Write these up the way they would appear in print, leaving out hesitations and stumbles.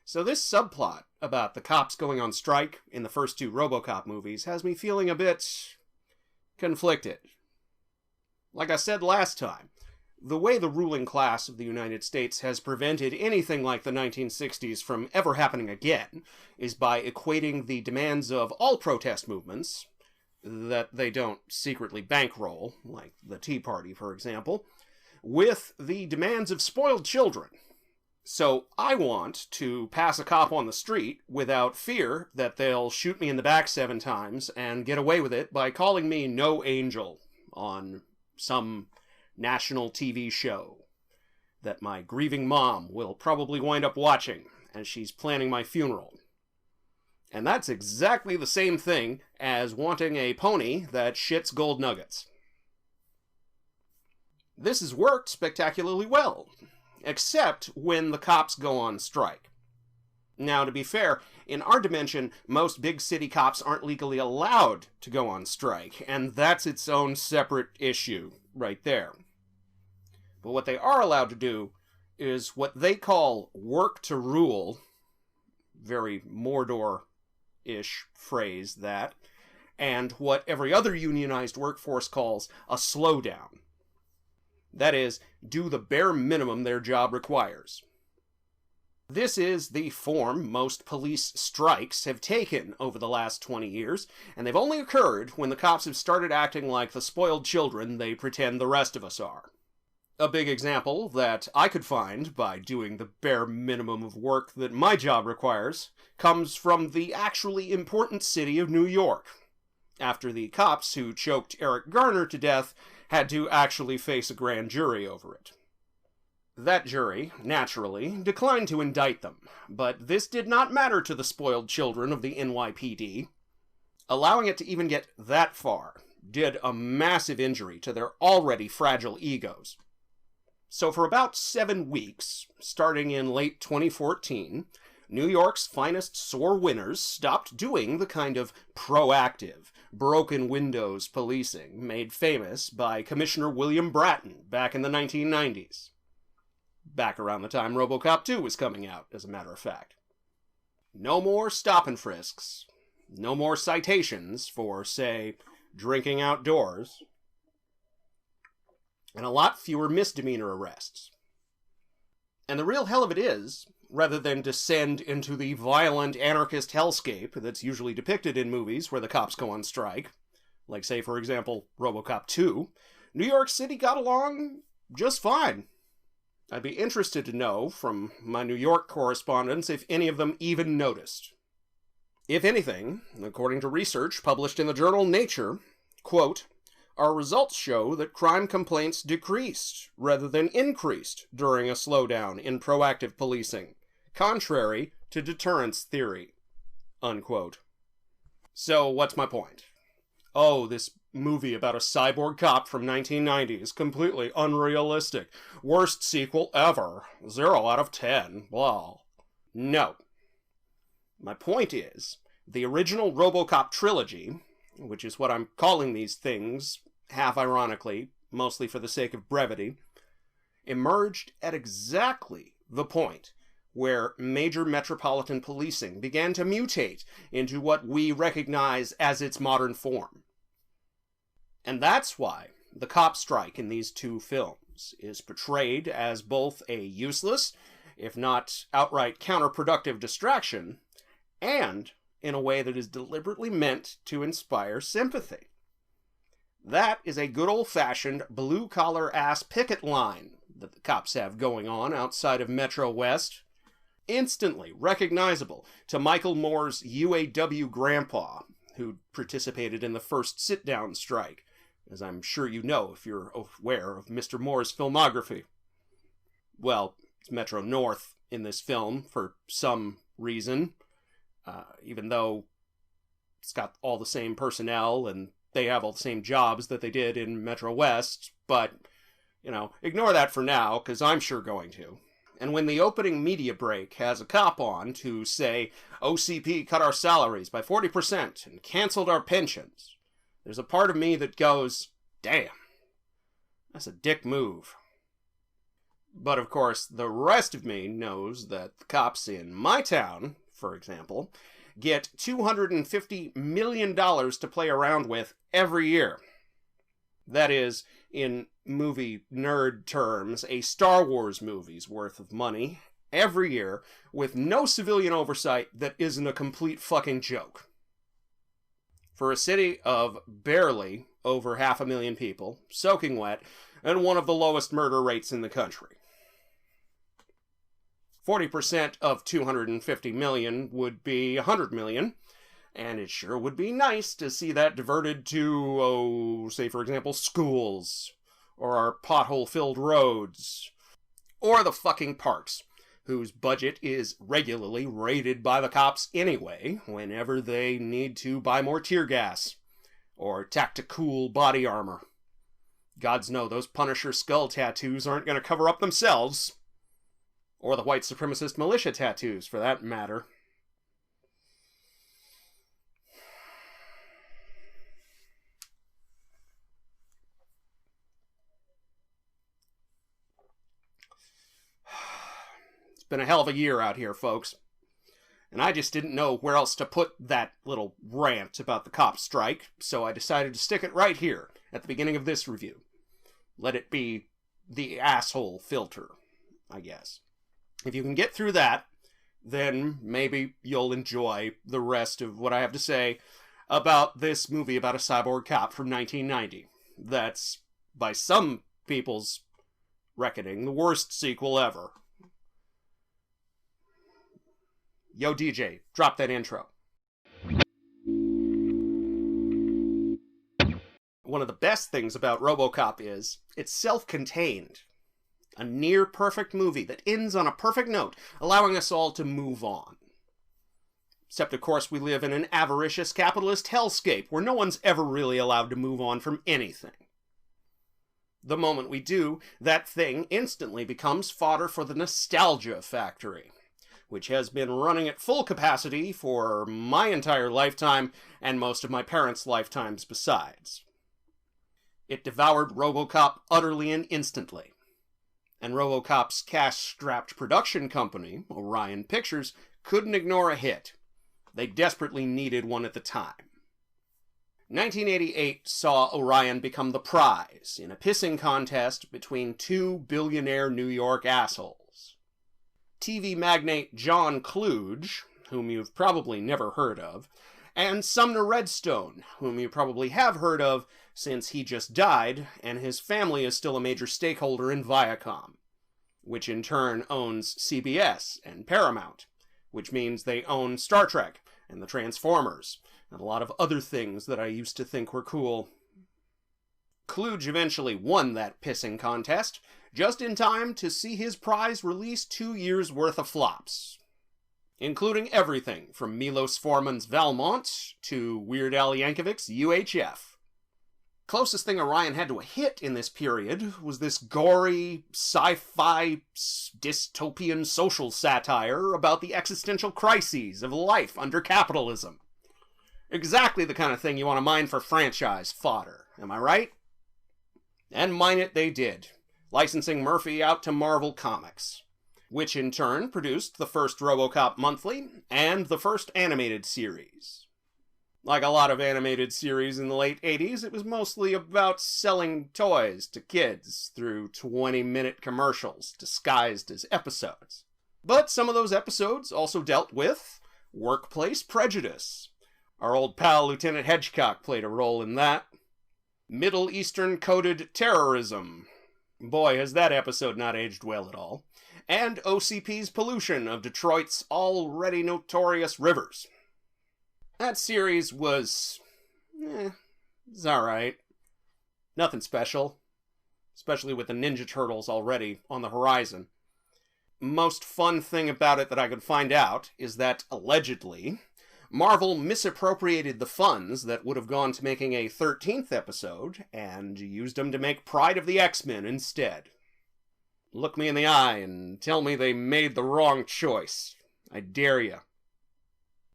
So this subplot about the cops going on strike in the first two RoboCop movies has me feeling a bit conflicted. Like I said last time, the way the ruling class of the United States has prevented anything like the 1960s from ever happening again is by equating the demands of all protest movements, that they don't secretly bankroll, like the Tea Party, for example, with the demands of spoiled children. So I want to pass a cop on the street without fear that they'll shoot me in the back 7 times and get away with it by calling me no angel on some national TV show that my grieving mom will probably wind up watching as she's planning my funeral. And that's exactly the same thing as wanting a pony that shits gold nuggets. This has worked spectacularly well, except when the cops go on strike. Now, to be fair, in our dimension, most big city cops aren't legally allowed to go on strike, and that's its own separate issue right there. But what they are allowed to do is what they call work to rule, very Mordor-ish phrase that, and what every other unionized workforce calls a slowdown. That is, do the bare minimum their job requires. This is the form most police strikes have taken over the last 20 years, and they've only occurred when the cops have started acting like the spoiled children they pretend the rest of us are. A big example that I could find by doing the bare minimum of work that my job requires comes from the actually important city of New York, after the cops who choked Eric Garner to death had to actually face a grand jury over it. That jury, naturally, declined to indict them, but this did not matter to the spoiled children of the NYPD. Allowing it to even get that far did a massive injury to their already fragile egos. So for about 7 weeks, starting in late 2014, New York's finest sore winners stopped doing the kind of proactive, broken windows policing made famous by Commissioner William Bratton back in the 1990s. Back around the time RoboCop 2 was coming out, as a matter of fact. No more stop and frisks. No more citations for, say, drinking outdoors. And a lot fewer misdemeanor arrests. And the real hell of it is, rather than descend into the violent anarchist hellscape that's usually depicted in movies where the cops go on strike, like, say, for example, RoboCop 2, New York City got along just fine. I'd be interested to know from my New York correspondents if any of them even noticed. If anything, according to research published in the journal Nature, quote, our results show that crime complaints decreased rather than increased during a slowdown in proactive policing, contrary to deterrence theory, unquote. So what's my point? Oh, this movie about a cyborg cop from 1990 is completely unrealistic. Worst sequel ever. 0 out of 10. Blah. No. My point is, the original RoboCop trilogy, which is what I'm calling these things, half ironically, mostly for the sake of brevity, emerged at exactly the point where major metropolitan policing began to mutate into what we recognize as its modern form. And that's why the cop strike in these 2 films is portrayed as both a useless, if not outright counterproductive distraction, and in a way that is deliberately meant to inspire sympathy. That is a good old-fashioned blue-collar-ass picket line that the cops have going on outside of Metro West. Instantly recognizable to Michael Moore's UAW grandpa, who participated in the first sit-down strike, as I'm sure you know if you're aware of Mr. Moore's filmography. Well, it's Metro North in this film for some reason, even though it's got all the same personnel and they have all the same jobs that they did in Metro West, but, ignore that for now, because I'm sure going to. And when the opening media break has a cop on to say, OCP cut our salaries by 40% and canceled our pensions, there's a part of me that goes, damn, that's a dick move. But of course, the rest of me knows that the cops in my town, for example, get $250 million to play around with every year. That is, in movie nerd terms, a Star Wars movie's worth of money every year with no civilian oversight that isn't a complete fucking joke. For a city of barely over 500,000 people, soaking wet, and one of the lowest murder rates in the country. 40% of 250 million would be 100 million, and it sure would be nice to see that diverted to, say for example, schools, or our pothole-filled roads, or the fucking parks, whose budget is regularly raided by the cops anyway, whenever they need to buy more tear gas, or tactical body armor. Gods know those Punisher skull tattoos aren't going to cover up themselves. Or the white supremacist militia tattoos, for that matter. It's been a hell of a year out here, folks. And I just didn't know where else to put that little rant about the cop strike, so I decided to stick it right here at the beginning of this review. Let it be the asshole filter, I guess. If you can get through that, then maybe you'll enjoy the rest of what I have to say about this movie about a cyborg cop from 1990. That's, by some people's reckoning, the worst sequel ever. Yo, DJ, drop that intro. One of the best things about RoboCop is it's self-contained. A near-perfect movie that ends on a perfect note, allowing us all to move on. Except, of course, we live in an avaricious capitalist hellscape where no one's ever really allowed to move on from anything. The moment we do, that thing instantly becomes fodder for the nostalgia factory, which has been running at full capacity for my entire lifetime and most of my parents' lifetimes besides. It devoured RoboCop utterly and instantly. And RoboCop's cash-strapped production company, Orion Pictures, couldn't ignore a hit. They desperately needed one at the time. 1988 saw Orion become the prize in a pissing contest between two billionaire New York assholes. TV magnate John Kluge, whom you've probably never heard of, and Sumner Redstone, whom you probably have heard of since he just died, and his family is still a major stakeholder in Viacom, which in turn owns CBS and Paramount, which means they own Star Trek and the Transformers, and a lot of other things that I used to think were cool. Kluge eventually won that pissing contest, just in time to see his prize release 2 years' worth of flops, including everything from Milos Forman's Valmont to Weird Al Yankovic's UHF. Closest thing Orion had to a hit in this period was this gory, sci-fi, dystopian social satire about the existential crises of life under capitalism. Exactly the kind of thing you want to mine for franchise fodder, am I right? And mine it they did, licensing Murphy out to Marvel Comics, which in turn produced the first RoboCop monthly and the first animated series. Like a lot of animated series in the late 80s, it was mostly about selling toys to kids through 20-minute commercials disguised as episodes. But some of those episodes also dealt with workplace prejudice. Our old pal Lieutenant Hedgecock played a role in that. Middle Eastern-coded terrorism. Boy, has that episode not aged well at all. And OCP's pollution of Detroit's already notorious rivers. That series was... it's alright. Nothing special. Especially with the Ninja Turtles already on the horizon. Most fun thing about it that I could find out is that, allegedly, Marvel misappropriated the funds that would have gone to making a 13th episode and used them to make Pride of the X-Men instead. Look me in the eye and tell me they made the wrong choice. I dare you.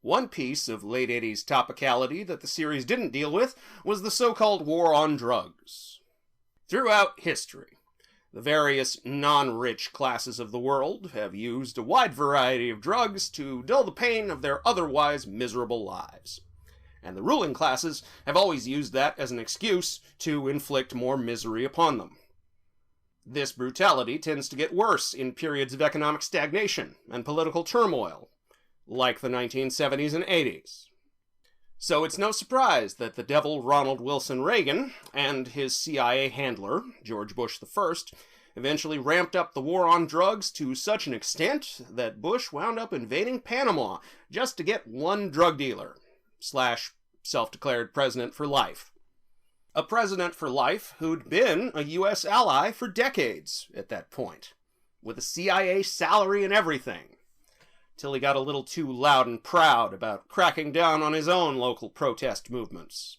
One piece of late 80s topicality that the series didn't deal with was the so-called war on drugs. Throughout history, The various non-rich classes of the world have used a wide variety of drugs to dull the pain of their otherwise miserable lives. And the ruling classes have always used that as an excuse to inflict more misery upon them. This brutality tends to get worse in periods of economic stagnation and political turmoil, like the 1970s and 80s. So it's no surprise that the devil Ronald Wilson Reagan and his CIA handler, George Bush I, eventually ramped up the war on drugs to such an extent that Bush wound up invading Panama just to get one drug dealer / self-declared president for life. A president for life who'd been a U.S. ally for decades at that point, with a CIA salary and everything, till he got a little too loud and proud about cracking down on his own local protest movements,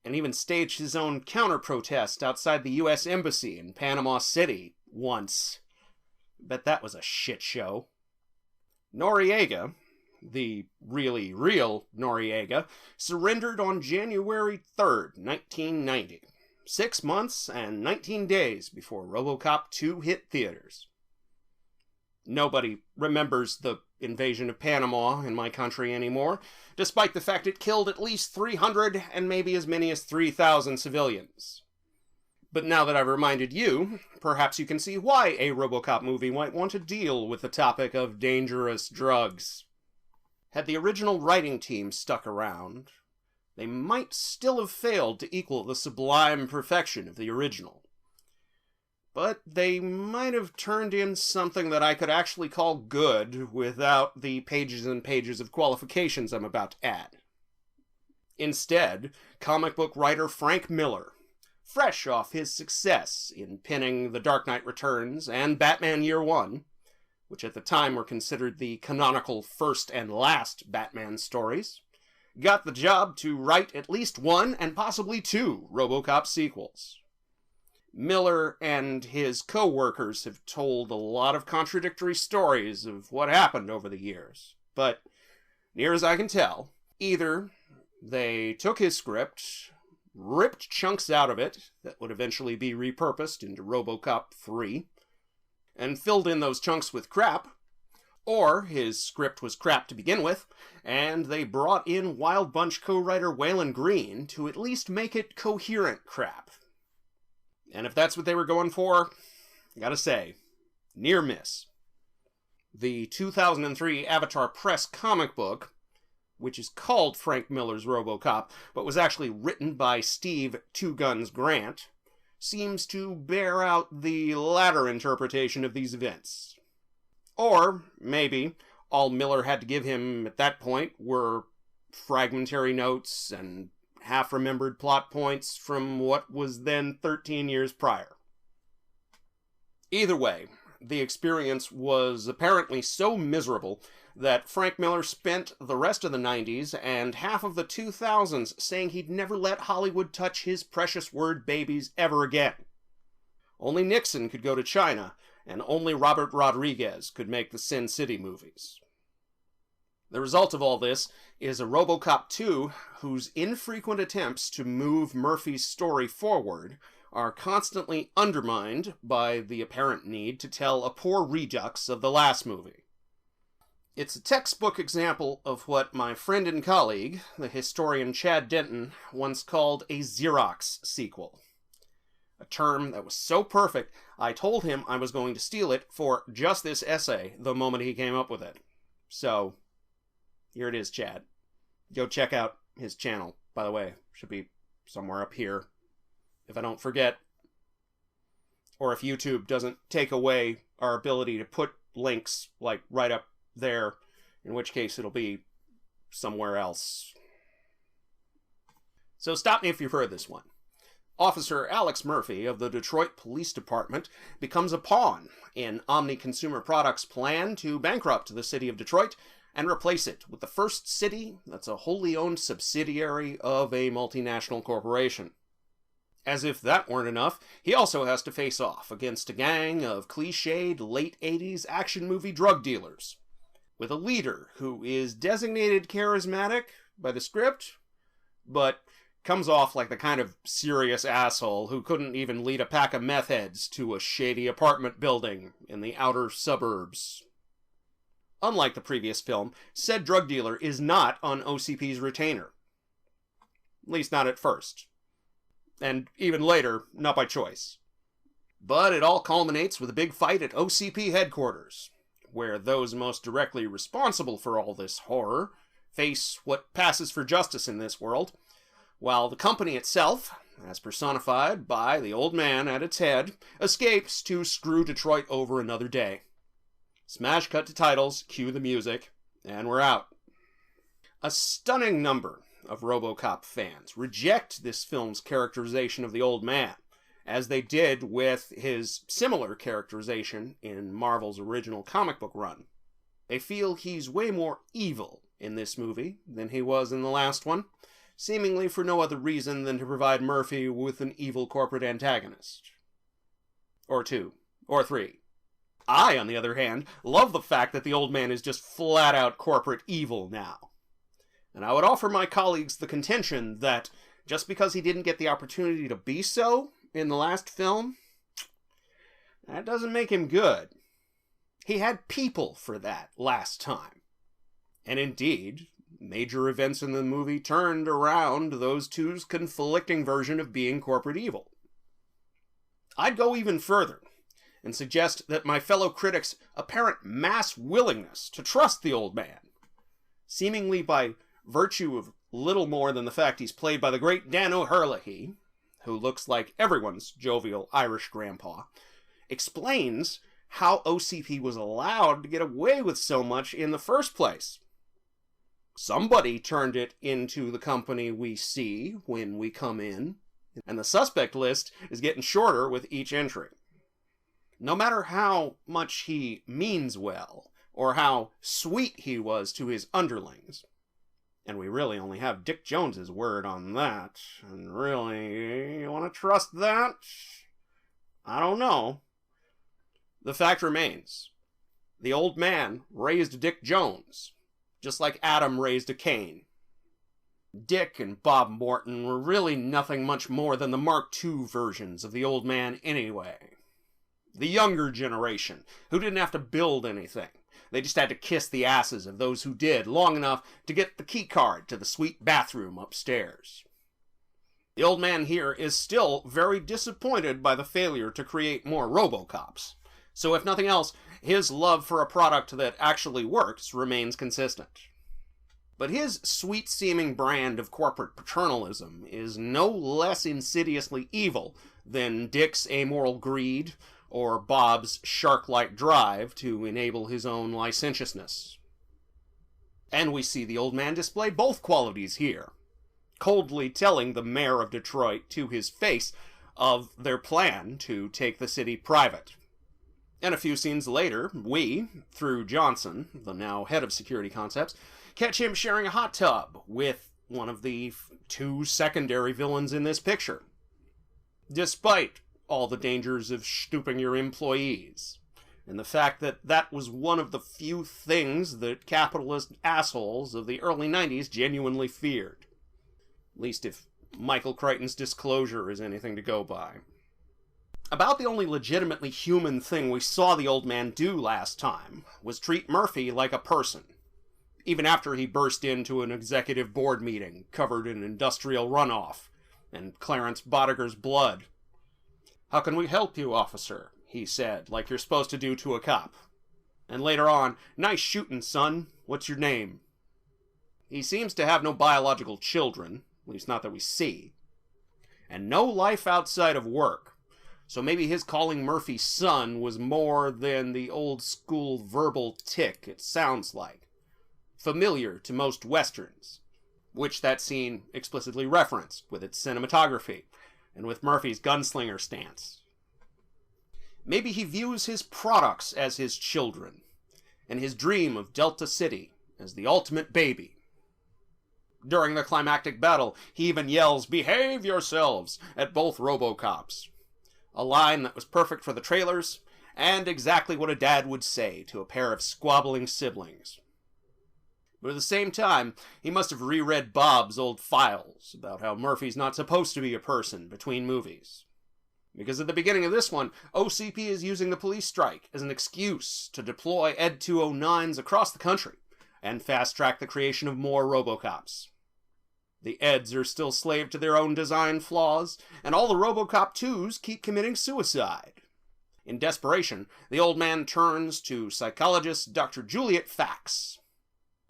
and even staged his own counter-protest outside the U.S. Embassy in Panama City once. Bet that was a shit show. Noriega, the really real Noriega, surrendered on January 3rd, 1990, 6 months and 19 days before RoboCop 2 hit theaters. Nobody remembers the invasion of Panama in my country anymore, despite the fact it killed at least 300 and maybe as many as 3,000 civilians. But now that I've reminded you, perhaps you can see why a RoboCop movie might want to deal with the topic of dangerous drugs. Had the original writing team stuck around, they might still have failed to equal the sublime perfection of the original. But they might have turned in something that I could actually call good without the pages and pages of qualifications I'm about to add. Instead, comic book writer Frank Miller, fresh off his success in penning The Dark Knight Returns and Batman Year One, which at the time were considered the canonical first and last Batman stories, got the job to write at least one and possibly two RoboCop sequels. Miller and his co-workers have told a lot of contradictory stories of what happened over the years, but near as I can tell, either they took his script, ripped chunks out of it that would eventually be repurposed into RoboCop 3, and filled in those chunks with crap, or his script was crap to begin with, and they brought in Wild Bunch co-writer Waylon Green to at least make it coherent crap. And if that's what they were going for, I gotta say, near miss. The 2003 Avatar Press comic book, which is called Frank Miller's RoboCop, but was actually written by Steve Two Guns Grant, seems to bear out the latter interpretation of these events. Or, maybe, all Miller had to give him at that point were fragmentary notes and half-remembered plot points from what was then 13 years prior. Either way, the experience was apparently so miserable that Frank Miller spent the rest of the 90s and half of the 2000s saying he'd never let Hollywood touch his precious word babies ever again. Only Nixon could go to China, and only Robert Rodriguez could make the Sin City movies. The result of all this is a RoboCop 2 whose infrequent attempts to move Murphy's story forward are constantly undermined by the apparent need to tell a poor redux of the last movie. It's a textbook example of what my friend and colleague, the historian Chad Denton, once called a Xerox sequel. A term that was so perfect, I told him I was going to steal it for just this essay the moment he came up with it. So, here it is, Chad. Go check out his channel. By the way, should be somewhere up here, if I don't forget. Or if YouTube doesn't take away our ability to put links, like, right up there, in which case it'll be somewhere else. So stop me if you've heard this one. Officer Alex Murphy of the Detroit Police Department becomes a pawn in Omni Consumer Products' plan to bankrupt the city of Detroit and replace it with the first city that's a wholly owned subsidiary of a multinational corporation. As if that weren't enough, he also has to face off against a gang of cliched late 80s action movie drug dealers, with a leader who is designated charismatic by the script, but comes off like the kind of serious asshole who couldn't even lead a pack of meth heads to a shady apartment building in the outer suburbs. Unlike the previous film, said drug dealer is not on OCP's retainer. At least not at first. And even later, not by choice. But it all culminates with a big fight at OCP headquarters, where those most directly responsible for all this horror face what passes for justice in this world, while the company itself, as personified by the old man at its head, escapes to screw Detroit over another day. Smash cut to titles, cue the music, and we're out. A stunning number of RoboCop fans reject this film's characterization of the old man, as they did with his similar characterization in Marvel's original comic book run. They feel he's way more evil in this movie than he was in the last one, seemingly for no other reason than to provide Murphy with an evil corporate antagonist. Or two. Or three. I, on the other hand, love the fact that the old man is just flat-out corporate evil now. And I would offer my colleagues the contention that just because he didn't get the opportunity to be so in the last film, that doesn't make him good. He had people for that last time. And indeed, major events in the movie turned around those two's conflicting version of being corporate evil. I'd go even further and suggest that my fellow critics' apparent mass willingness to trust the old man, seemingly by virtue of little more than the fact he's played by the great Dan O'Herlihy, who looks like everyone's jovial Irish grandpa, explains how OCP was allowed to get away with so much in the first place. Somebody turned it into the company we see when we come in, and the suspect list is getting shorter with each entry. No matter how much he means well, or how sweet he was to his underlings, and we really only have Dick Jones's word on that, and really, you want to trust that? I don't know. The fact remains, the old man raised Dick Jones, just like Adam raised a Kane. Dick and Bob Morton were really nothing much more than the Mark II versions of the old man anyway. The younger generation, who didn't have to build anything. They just had to kiss the asses of those who did long enough to get the key card to the sweet bathroom upstairs. The old man here is still very disappointed by the failure to create more RoboCops. So if nothing else, his love for a product that actually works remains consistent. But his sweet-seeming brand of corporate paternalism is no less insidiously evil than Dick's amoral greed or Bob's shark-like drive to enable his own licentiousness. And we see the old man display both qualities here, coldly telling the mayor of Detroit to his face of their plan to take the city private. And a few scenes later, we, through Johnson, the now head of security concepts, catch him sharing a hot tub with one of the two secondary villains in this picture. Despite all the dangers of stooping your employees, and the fact that that was one of the few things that capitalist assholes of the early 90s genuinely feared. At least if Michael Crichton's disclosure is anything to go by. About the only legitimately human thing we saw the old man do last time was treat Murphy like a person, even after he burst into an executive board meeting covered in industrial runoff and Clarence Bottger's blood. "How can we help you, officer?" he said, like you're supposed to do to a cop. And later on, "Nice shooting, son. What's your name?" He seems to have no biological children, at least not that we see, and no life outside of work. So maybe his calling Murphy son was more than the old-school verbal tick it sounds like, familiar to most Westerns, which that scene explicitly referenced with its cinematography and with Murphy's gunslinger stance. Maybe he views his products as his children, and his dream of Delta City as the ultimate baby. During the climactic battle, he even yells, "Behave yourselves!" at both RoboCops. A line that was perfect for the trailers, and exactly what a dad would say to a pair of squabbling siblings. But at the same time, he must have reread Bob's old files about how Murphy's not supposed to be a person between movies. Because at the beginning of this one, OCP is using the police strike as an excuse to deploy Ed 209s across the country and fast-track the creation of more RoboCops. The Eds are still slave to their own design flaws, and all the RoboCop 2s keep committing suicide. In desperation, the old man turns to psychologist Dr. Juliet Fax,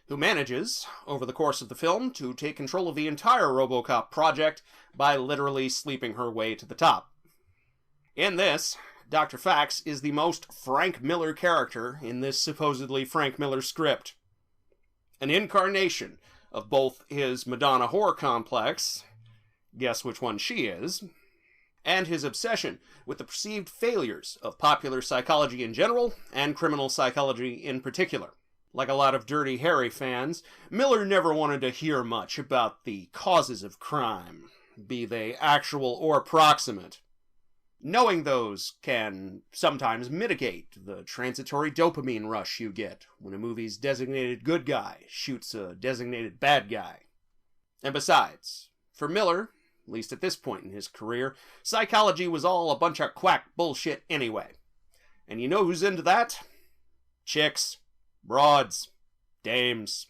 who manages, over the course of the film, to take control of the entire RoboCop project by literally sleeping her way to the top. In this, Dr. Fax is the most Frank Miller character in this supposedly Frank Miller script. An incarnation of both his Madonna horror complex, guess which one she is, and his obsession with the perceived failures of popular psychology in general and criminal psychology in particular. Like a lot of Dirty Harry fans, Miller never wanted to hear much about the causes of crime, be they actual or proximate. Knowing those can sometimes mitigate the transitory dopamine rush you get when a movie's designated good guy shoots a designated bad guy. And besides, for Miller, at least at this point in his career, psychology was all a bunch of quack bullshit anyway. And you know who's into that? Chicks, broads, dames,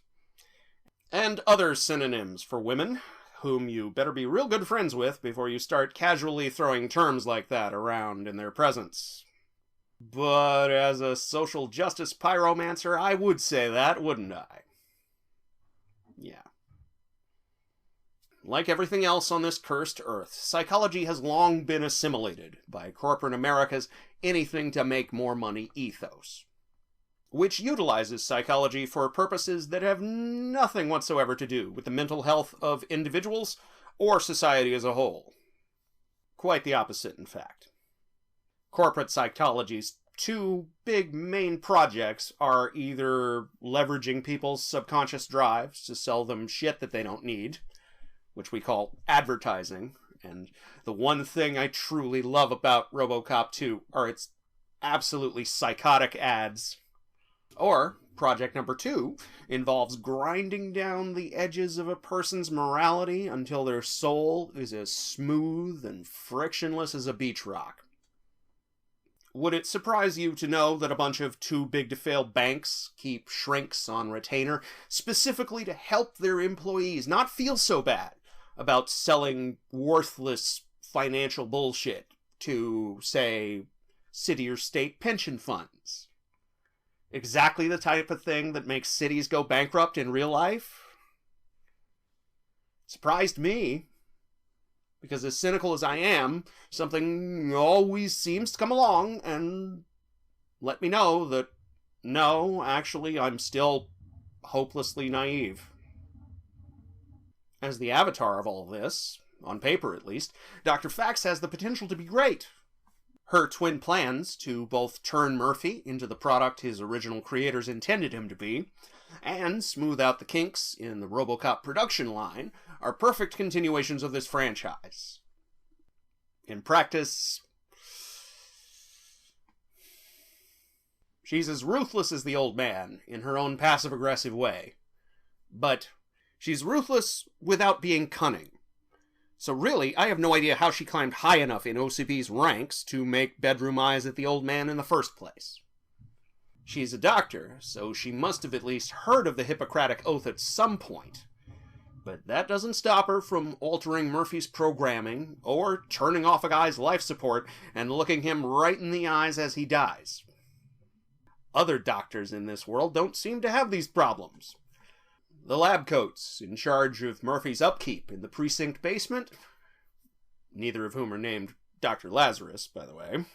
and other synonyms for women, whom you better be real good friends with before you start casually throwing terms like that around in their presence. But as a social justice pyromancer, I would say that, wouldn't I? Yeah. Like everything else on this cursed earth, psychology has long been assimilated by corporate America's anything to make more money ethos, which utilizes psychology for purposes that have nothing whatsoever to do with the mental health of individuals or society as a whole. Quite the opposite, in fact. Corporate psychology's two big main projects are either leveraging people's subconscious drives to sell them shit that they don't need, which we call advertising, and the one thing I truly love about RoboCop 2 are its absolutely psychotic ads. Or, project number 2 involves grinding down the edges of a person's morality until their soul is as smooth and frictionless as a beach rock. Would it surprise you to know that a bunch of too-big-to-fail banks keep shrinks on retainer specifically to help their employees not feel so bad about selling worthless financial bullshit to, say, city or state pension funds? Exactly the type of thing that makes cities go bankrupt in real life? Surprised me. Because as cynical as I am, something always seems to come along and let me know that, no, actually, I'm still hopelessly naive. As the avatar of all this, on paper at least, Dr. Fax has the potential to be great. Her twin plans to both turn Murphy into the product his original creators intended him to be, and smooth out the kinks in the RoboCop production line, are perfect continuations of this franchise. In practice, she's as ruthless as the old man in her own passive-aggressive way, but she's ruthless without being cunning. So really, I have no idea how she climbed high enough in OCP's ranks to make bedroom eyes at the old man in the first place. She's a doctor, so she must have at least heard of the Hippocratic Oath at some point. But that doesn't stop her from altering Murphy's programming, or turning off a guy's life support and looking him right in the eyes as he dies. Other doctors in this world don't seem to have these problems. The lab coats in charge of Murphy's upkeep in the precinct basement, neither of whom are named Dr. Lazarus, by the way,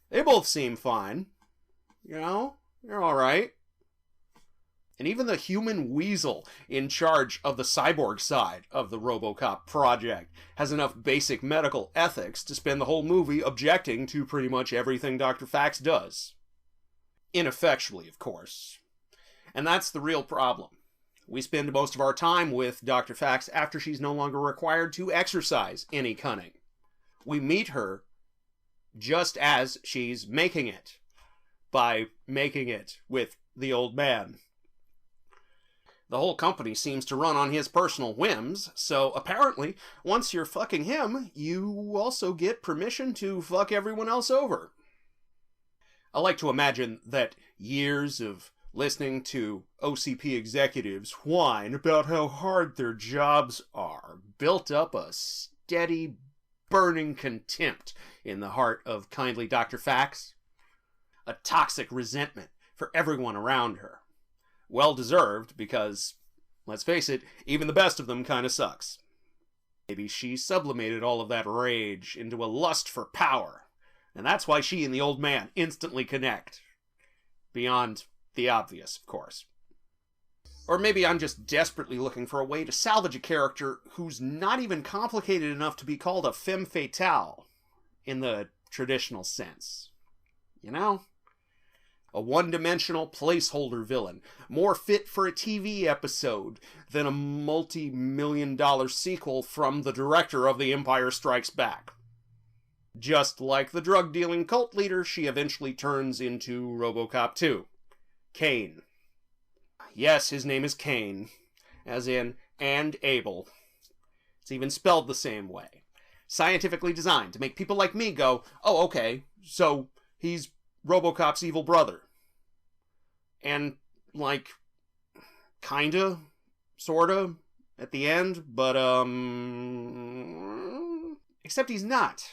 they both seem fine. You know, they're alright. And even the human weasel in charge of the cyborg side of the RoboCop project has enough basic medical ethics to spend the whole movie objecting to pretty much everything Dr. Fax does. Ineffectually, of course. And that's the real problem. We spend most of our time with Dr. Fax after she's no longer required to exercise any cunning. We meet her just as she's making it, by making it with the old man. The whole company seems to run on his personal whims, so apparently, once you're fucking him, you also get permission to fuck everyone else over. I like to imagine that years of listening to OCP executives whine about how hard their jobs are built up a steady, burning contempt in the heart of kindly Dr. Fax. A toxic resentment for everyone around her. Well-deserved, because, let's face it, even the best of them kinda sucks. Maybe she sublimated all of that rage into a lust for power, and that's why she and the old man instantly connect. Beyond the obvious, of course. Or maybe I'm just desperately looking for a way to salvage a character who's not even complicated enough to be called a femme fatale, in the traditional sense. You know? A one-dimensional placeholder villain, more fit for a TV episode than a multi-million-dollar sequel from the director of The Empire Strikes Back. Just like the drug-dealing cult leader she eventually turns into RoboCop 2. Kane. Yes, his name is Kane, as in, and Abel. It's even spelled the same way. Scientifically designed to make people like me go, oh, okay, so he's RoboCop's evil brother. And, like, kinda, sorta, at the end, but, except he's not.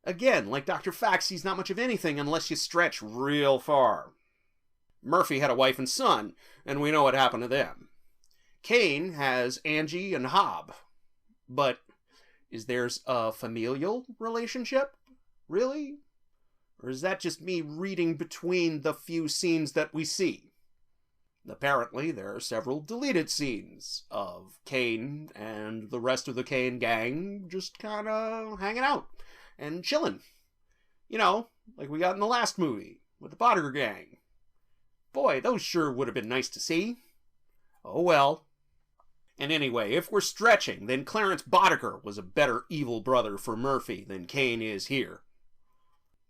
Again, like Dr. Fax, he's not much of anything unless you stretch real far. Murphy had a wife and son, and we know what happened to them. Kane has Angie and Hob. But is theirs a familial relationship? Really? Or is that just me reading between the few scenes that we see? Apparently, there are several deleted scenes of Kane and the rest of the Kane gang just kinda hanging out and chilling. You know, like we got in the last movie with the Potter gang. Boy, those sure would have been nice to see. Oh well. And anyway, if we're stretching, then Clarence Boddicker was a better evil brother for Murphy than Kane is here.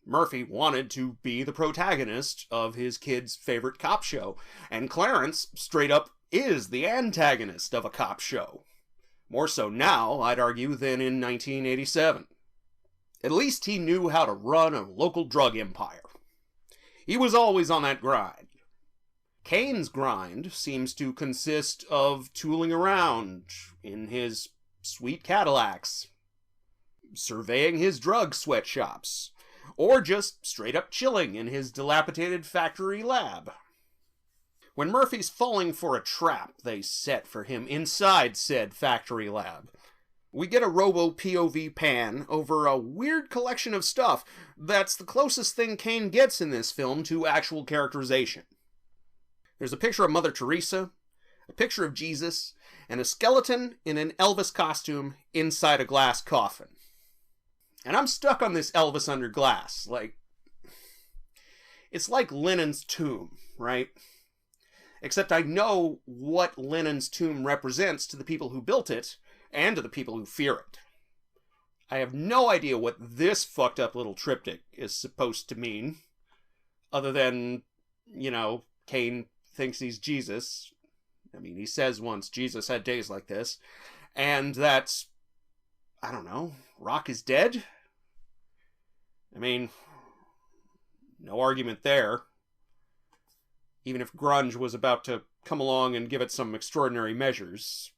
Murphy wanted to be the protagonist of his kid's favorite cop show, and Clarence, straight up, is the antagonist of a cop show. More so now, I'd argue, than in 1987. At least he knew how to run a local drug empire. He was always on that grind. Kane's grind seems to consist of tooling around in his sweet Cadillacs, surveying his drug sweatshops, or just straight up chilling in his dilapidated factory lab. When Murphy's falling for a trap they set for him inside said factory lab, we get a robo-POV pan over a weird collection of stuff that's the closest thing Kane gets in this film to actual characterization. There's a picture of Mother Teresa, a picture of Jesus, and a skeleton in an Elvis costume inside a glass coffin. And I'm stuck on this Elvis under glass. It's like Lenin's tomb, right? Except I know what Lenin's tomb represents to the people who built it, and to the people who fear it. I have no idea what this fucked up little triptych is supposed to mean, other than, Kane thinks he's Jesus. I mean, he says once Jesus had days like this, and that, I don't know, rock is dead? I mean, no argument there. Even if grunge was about to come along and give it some extraordinary measures.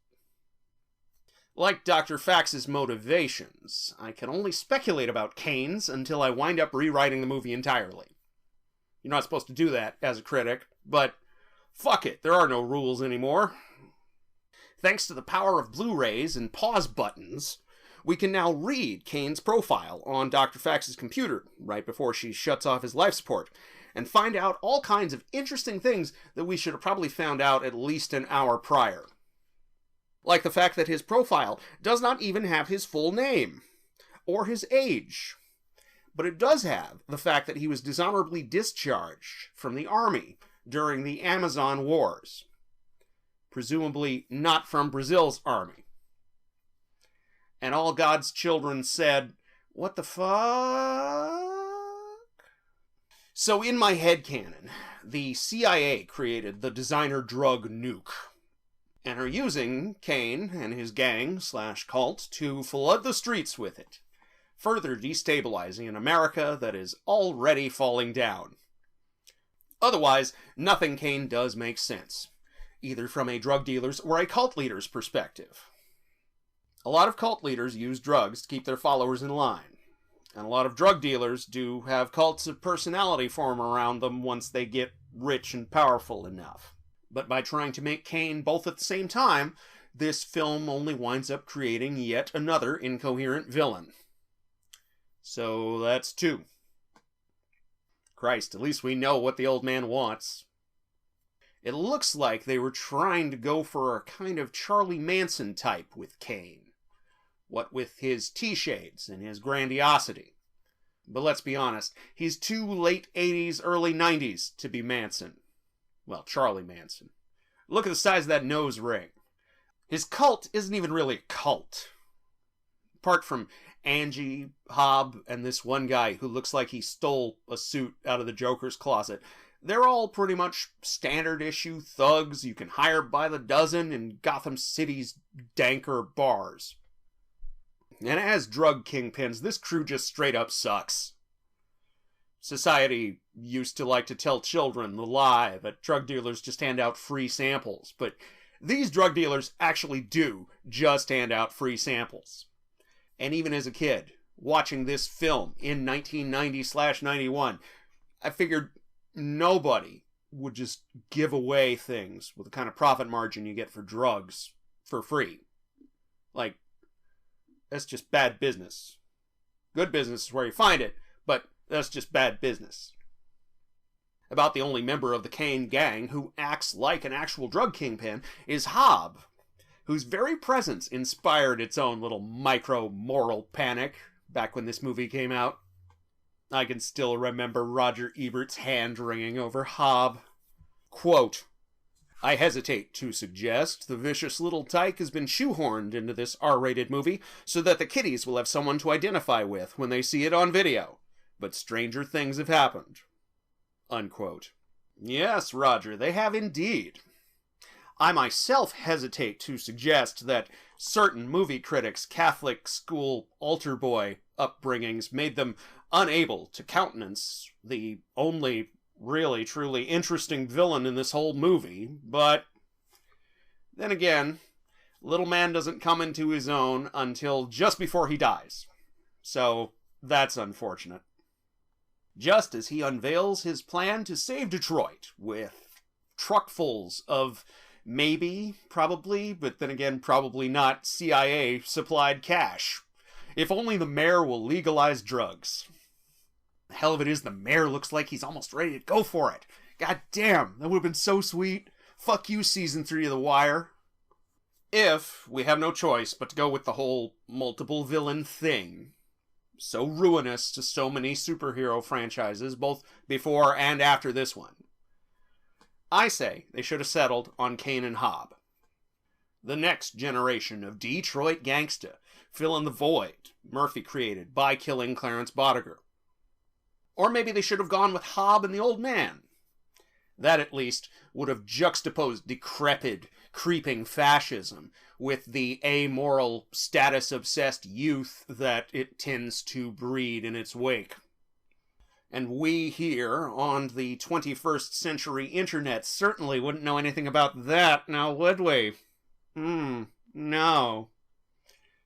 Like Dr. Fax's motivations, I can only speculate about Kane's until I wind up rewriting the movie entirely. You're not supposed to do that as a critic, but fuck it, there are no rules anymore. Thanks to the power of Blu-rays and pause buttons, we can now read Kane's profile on Dr. Fax's computer right before she shuts off his life support, and find out all kinds of interesting things that we should have probably found out at least an hour prior. Like the fact that his profile does not even have his full name, or his age. But it does have the fact that he was dishonorably discharged from the army during the Amazon Wars. Presumably not from Brazil's army. And all God's children said, "What the fuck?" So in my headcanon, the CIA created the designer drug nuke, and are using Kane and his gang/cult to flood the streets with it, further destabilizing an America that is already falling down. Otherwise, nothing Kane does makes sense, either from a drug dealer's or a cult leader's perspective. A lot of cult leaders use drugs to keep their followers in line, and a lot of drug dealers do have cults of personality form around them once they get rich and powerful enough. But by trying to make Kane both at the same time, this film only winds up creating yet another incoherent villain. So that's 2. Christ, at least we know what the old man wants. It looks like they were trying to go for a kind of Charlie Manson type with Kane. What with his T-shades and his grandiosity. But let's be honest, he's too late 80s, early 90s to be Manson. Well, Charlie Manson. Look at the size of that nose ring. His cult isn't even really a cult. Apart from Angie, Hobb, and this one guy who looks like he stole a suit out of the Joker's closet, they're all pretty much standard issue thugs you can hire by the dozen in Gotham City's danker bars. And as drug kingpins, this crew just straight up sucks. Society used to like to tell children the lie that drug dealers just hand out free samples, but these drug dealers actually do just hand out free samples. And even as a kid, watching this film in 1990/91, I figured nobody would just give away things with the kind of profit margin you get for drugs for free. Like, that's just bad business. Good business is where you find it, but that's just bad business. About the only member of the Kane gang who acts like an actual drug kingpin is Hobb, whose very presence inspired its own little micro-moral panic back when this movie came out. I can still remember Roger Ebert's hand wringing over Hobb. Quote, "I hesitate to suggest the vicious little tyke has been shoehorned into this R-rated movie so that the kiddies will have someone to identify with when they see it on video. But stranger things have happened." Unquote. Yes, Roger, they have indeed. I myself hesitate to suggest that certain movie critics' Catholic school altar boy upbringings made them unable to countenance the only really truly interesting villain in this whole movie, but then again, little man doesn't come into his own until just before he dies. So that's unfortunate. Just as he unveils his plan to save Detroit with truckfuls of maybe, probably, but then again, probably not CIA-supplied cash. If only the mayor will legalize drugs. The hell of it is, the mayor looks like he's almost ready to go for it. God damn, that would have been so sweet. Fuck you, Season 3 of The Wire. If we have no choice but to go with the whole multiple villain thing, so ruinous to so many superhero franchises, both before and after this one, I say they should have settled on Kane and Hobb. The next generation of Detroit gangsta, fill in the void Murphy created by killing Clarence Bodiger. Or maybe they should have gone with Hobb and the old man. That at least would have juxtaposed decrepit, creeping fascism with the amoral, status-obsessed youth that it tends to breed in its wake. And we here on the 21st century internet certainly wouldn't know anything about that, now would we? No.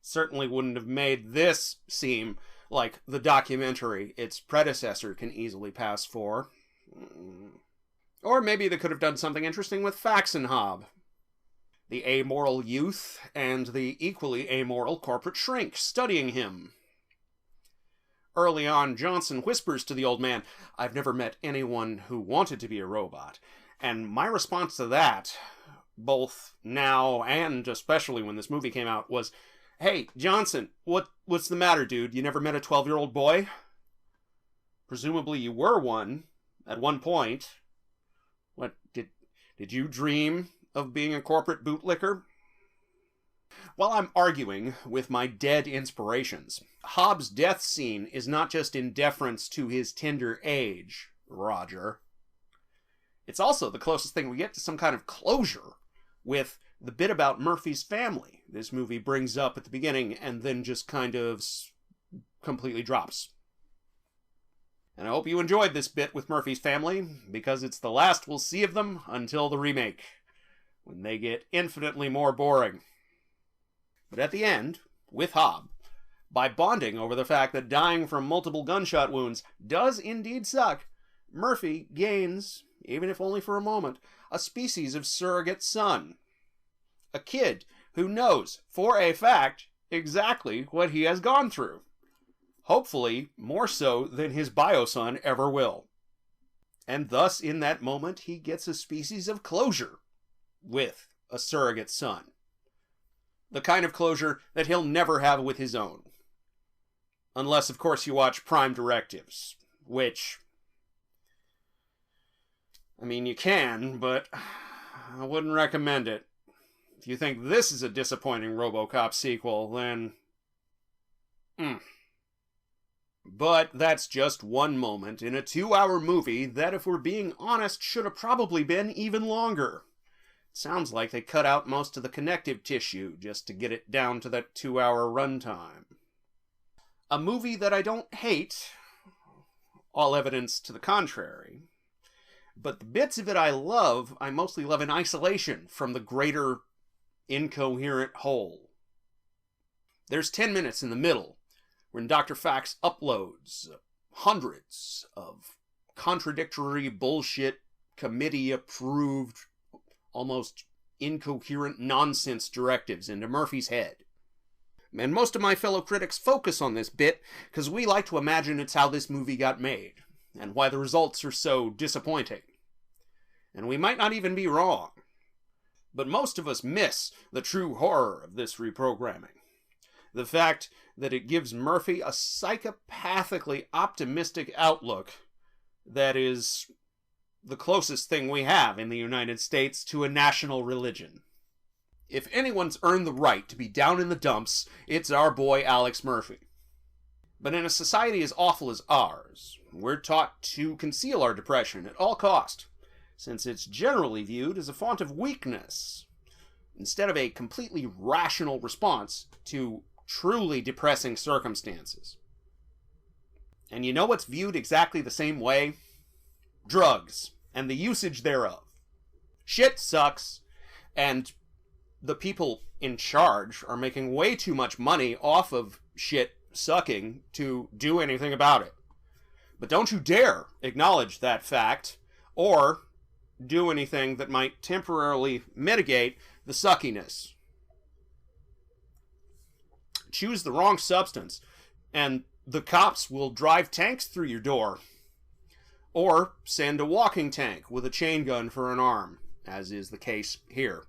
Certainly wouldn't have made this seem like the documentary its predecessor can easily pass for. Or maybe they could have done something interesting with Fax and Hobb. The amoral youth and the equally amoral corporate shrink studying him. Early on, Johnson whispers to the old man, "I've never met anyone who wanted to be a robot." And my response to that, both now and especially when this movie came out, was, "Hey, Johnson, what's the matter, dude? You never met a 12-year-old boy? Presumably you were one, at one point. What, did you dream of being a corporate bootlicker?" While I'm arguing with my dead inspirations, Hobbs' death scene is not just in deference to his tender age, Roger. It's also the closest thing we get to some kind of closure with the bit about Murphy's family this movie brings up at the beginning and then just kind of completely drops. And I hope you enjoyed this bit with Murphy's family, because it's the last we'll see of them until the remake, when they get infinitely more boring. But at the end, with Hobb, by bonding over the fact that dying from multiple gunshot wounds does indeed suck, Murphy gains, even if only for a moment, a species of surrogate son. A kid who knows, for a fact, exactly what he has gone through. Hopefully, more so than his bio-son ever will. And thus, in that moment, he gets a species of closure with a surrogate son. The kind of closure that he'll never have with his own. Unless, of course, you watch Prime Directives, which, I mean, you can, but I wouldn't recommend it. If you think this is a disappointing RoboCop sequel, then But that's just one moment in a 2-hour movie that, if we're being honest, should have probably been even longer. It sounds like they cut out most of the connective tissue just to get it down to that 2-hour runtime. A movie that I don't hate, all evidence to the contrary, but the bits of it I mostly love in isolation from the greater incoherent whole. There's 10 minutes in the middle when Dr. Fax uploads hundreds of contradictory bullshit, committee-approved, almost incoherent nonsense directives into Murphy's head. And most of my fellow critics focus on this bit because we like to imagine it's how this movie got made, and why the results are so disappointing. And we might not even be wrong. But most of us miss the true horror of this reprogramming. The fact that it gives Murphy a psychopathically optimistic outlook that is the closest thing we have in the United States to a national religion. If anyone's earned the right to be down in the dumps, it's our boy Alex Murphy. But in a society as awful as ours, we're taught to conceal our depression at all cost, since it's generally viewed as a font of weakness, instead of a completely rational response to truly depressing circumstances. And you know what's viewed exactly the same way? Drugs, and the usage thereof. Shit sucks, and the people in charge are making way too much money off of shit sucking to do anything about it. But don't you dare acknowledge that fact, or do anything that might temporarily mitigate the suckiness. Choose the wrong substance, and the cops will drive tanks through your door. Or send a walking tank with a chain gun for an arm, as is the case here.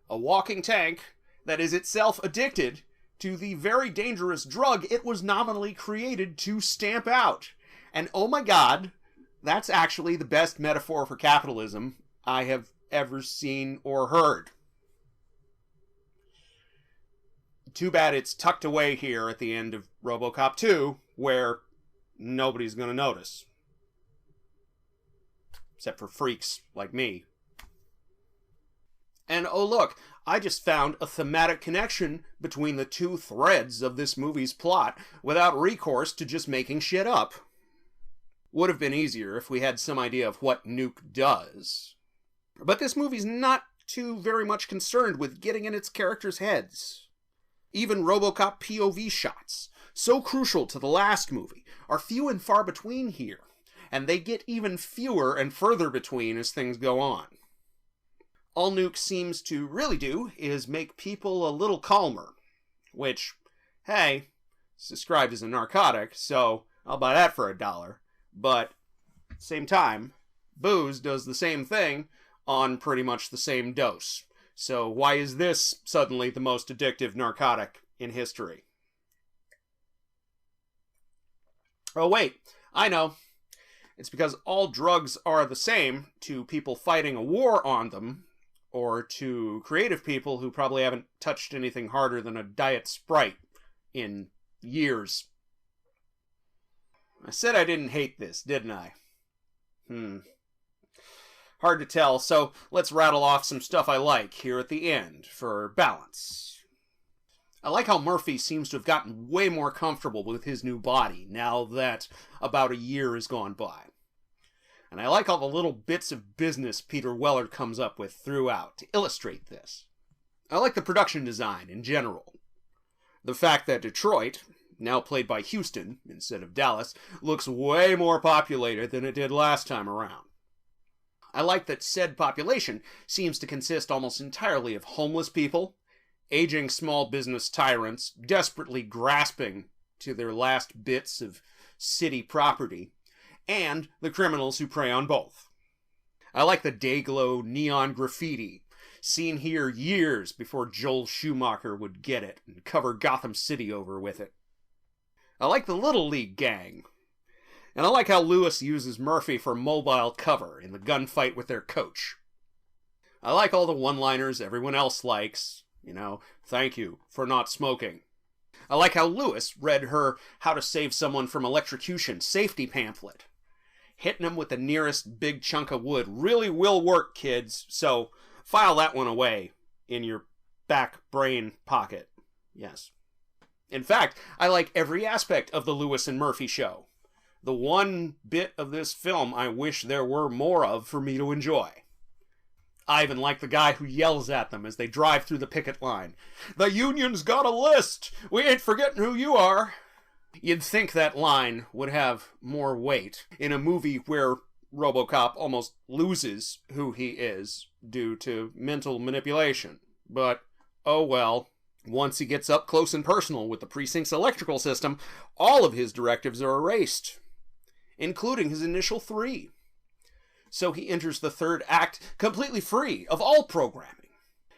A walking tank that is itself addicted to the very dangerous drug it was nominally created to stamp out. And oh my god, that's actually the best metaphor for capitalism I have ever seen or heard. Too bad it's tucked away here at the end of RoboCop 2, where nobody's gonna notice. Except for freaks like me. And oh look, I just found a thematic connection between the two threads of this movie's plot without recourse to just making shit up. Would have been easier if we had some idea of what Nuke does. But this movie's not too very much concerned with getting in its characters' heads. Even RoboCop POV shots, so crucial to the last movie, are few and far between here, and they get even fewer and further between as things go on. All Nuke seems to really do is make people a little calmer, which, hey, it's described as a narcotic, so I'll buy that for $1. But, at the same time, booze does the same thing on pretty much the same dose. So why is this suddenly the most addictive narcotic in history? Oh wait, I know. It's because all drugs are the same to people fighting a war on them, or to creative people who probably haven't touched anything harder than a Diet Sprite in years. I said I didn't hate this, didn't I? Hard to tell, so let's rattle off some stuff I like here at the end for balance. I like how Murphy seems to have gotten way more comfortable with his new body now that about a year has gone by. And I like all the little bits of business Peter Weller comes up with throughout to illustrate this. I like the production design in general. The fact that Detroit, now played by Houston instead of Dallas, looks way more populated than it did last time around. I like that said population seems to consist almost entirely of homeless people, aging small business tyrants, desperately grasping to their last bits of city property, and the criminals who prey on both. I like the day-glow neon graffiti, seen here years before Joel Schumacher would get it and cover Gotham City over with it. I like the Little League gang. And I like how Lewis uses Murphy for mobile cover in the gunfight with their coach. I like all the one-liners everyone else likes. Thank you for not smoking. I like how Lewis read her How to Save Someone from Electrocution safety pamphlet. Hitting him with the nearest big chunk of wood really will work, kids, so file that one away in your back brain pocket. Yes. In fact, I like every aspect of the Lewis and Murphy show. The one bit of this film I wish there were more of for me to enjoy. I even like the guy who yells at them as they drive through the picket line. The union's got a list! We ain't forgetting who you are! You'd think that line would have more weight in a movie where RoboCop almost loses who he is due to mental manipulation. But, oh well. Once he gets up close and personal with the precinct's electrical system, all of his directives are erased, including his initial 3. So he enters the third act completely free of all programming.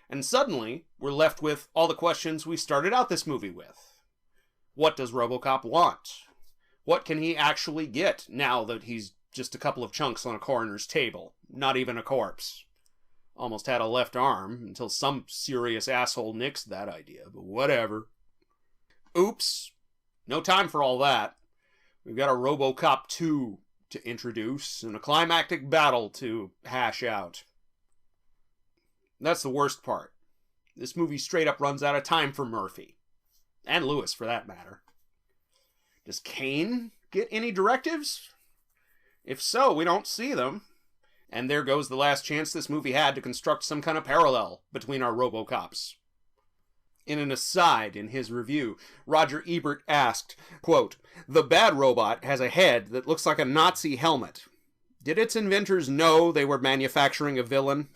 And suddenly, we're left with all the questions we started out this movie with. What does RoboCop want? What can he actually get now that he's just a couple of chunks on a coroner's table? Not even a corpse. Almost had a left arm until some serious asshole nixed that idea, but whatever. Oops. No time for all that. We've got a RoboCop 2 to introduce and a climactic battle to hash out. That's the worst part. This movie straight up runs out of time for Murphy. And Lewis, for that matter. Does Kane get any directives? If so, we don't see them. And there goes the last chance this movie had to construct some kind of parallel between our RoboCops. In an aside in his review, Roger Ebert asked, quote, "The bad robot has a head that looks like a Nazi helmet. Did its inventors know they were manufacturing a villain?"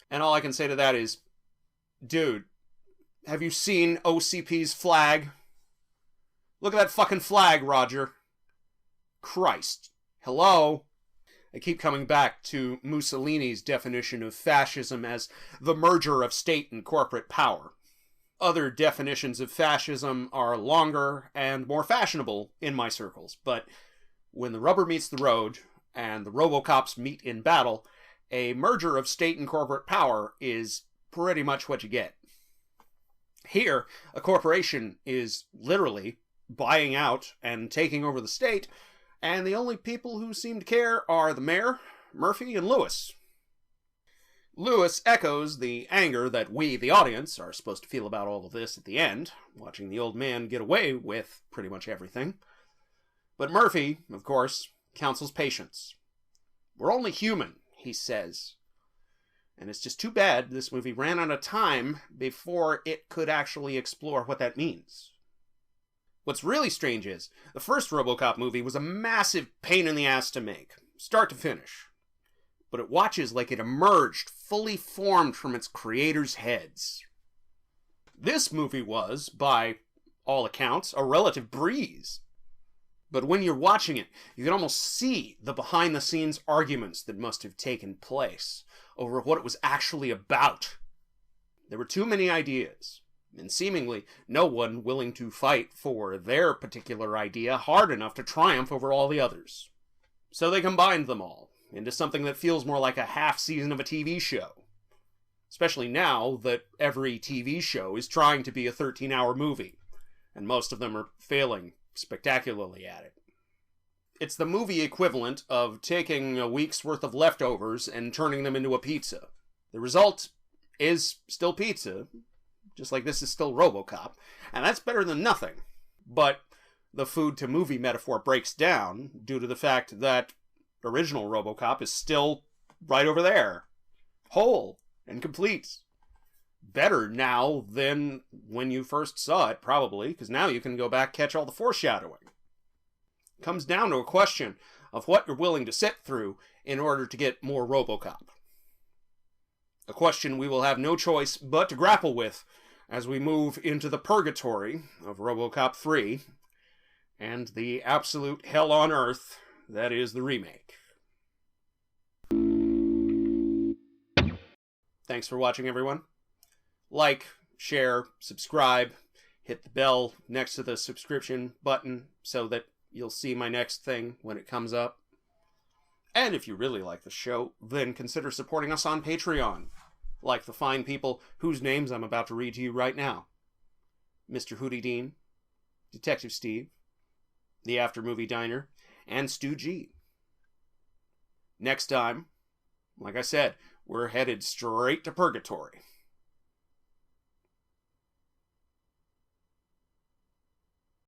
And all I can say to that is, dude, have you seen OCP's flag? Look at that fucking flag, Roger. Christ. Hello? I keep coming back to Mussolini's definition of fascism as the merger of state and corporate power. Other definitions of fascism are longer and more fashionable in my circles, but when the rubber meets the road and the RoboCops meet in battle, a merger of state and corporate power is pretty much what you get. Here, a corporation is literally buying out and taking over the state, and the only people who seem to care are the mayor, Murphy, and Lewis. Lewis echoes the anger that we, the audience, are supposed to feel about all of this at the end, watching the old man get away with pretty much everything. But Murphy, of course, counsels patience. We're only human, he says. And it's just too bad this movie ran out of time before it could actually explore what that means. What's really strange is, the first RoboCop movie was a massive pain in the ass to make, start to finish. But it watches like it emerged fully formed from its creators' heads. This movie was, by all accounts, a relative breeze. But when you're watching it, you can almost see the behind-the-scenes arguments that must have taken place over what it was actually about. There were too many ideas, and seemingly no one willing to fight for their particular idea hard enough to triumph over all the others. So they combined them all into something that feels more like a half season of a TV show. Especially now that every TV show is trying to be a 13-hour movie, and most of them are failing spectacularly at it. It's the movie equivalent of taking a week's worth of leftovers and turning them into a pizza. The result is still pizza, just like this is still RoboCop, and that's better than nothing. But the food-to-movie metaphor breaks down due to the fact that original RoboCop is still right over there, whole and complete. Better now than when you first saw it, probably, because now you can go back, catch all the foreshadowing. It comes down to a question of what you're willing to sit through in order to get more RoboCop. A question we will have no choice but to grapple with as we move into the purgatory of RoboCop 3 and the absolute hell on earth that is the remake. Thanks for watching, everyone. Like, share, subscribe, hit the bell next to the subscription button so that you'll see my next thing when it comes up. And if you really like the show, then consider supporting us on Patreon, like the fine people whose names I'm about to read to you right now. Mr. Hootie Dean, Detective Steve, The After Movie Diner, and Stu G. Next time, like I said, we're headed straight to purgatory.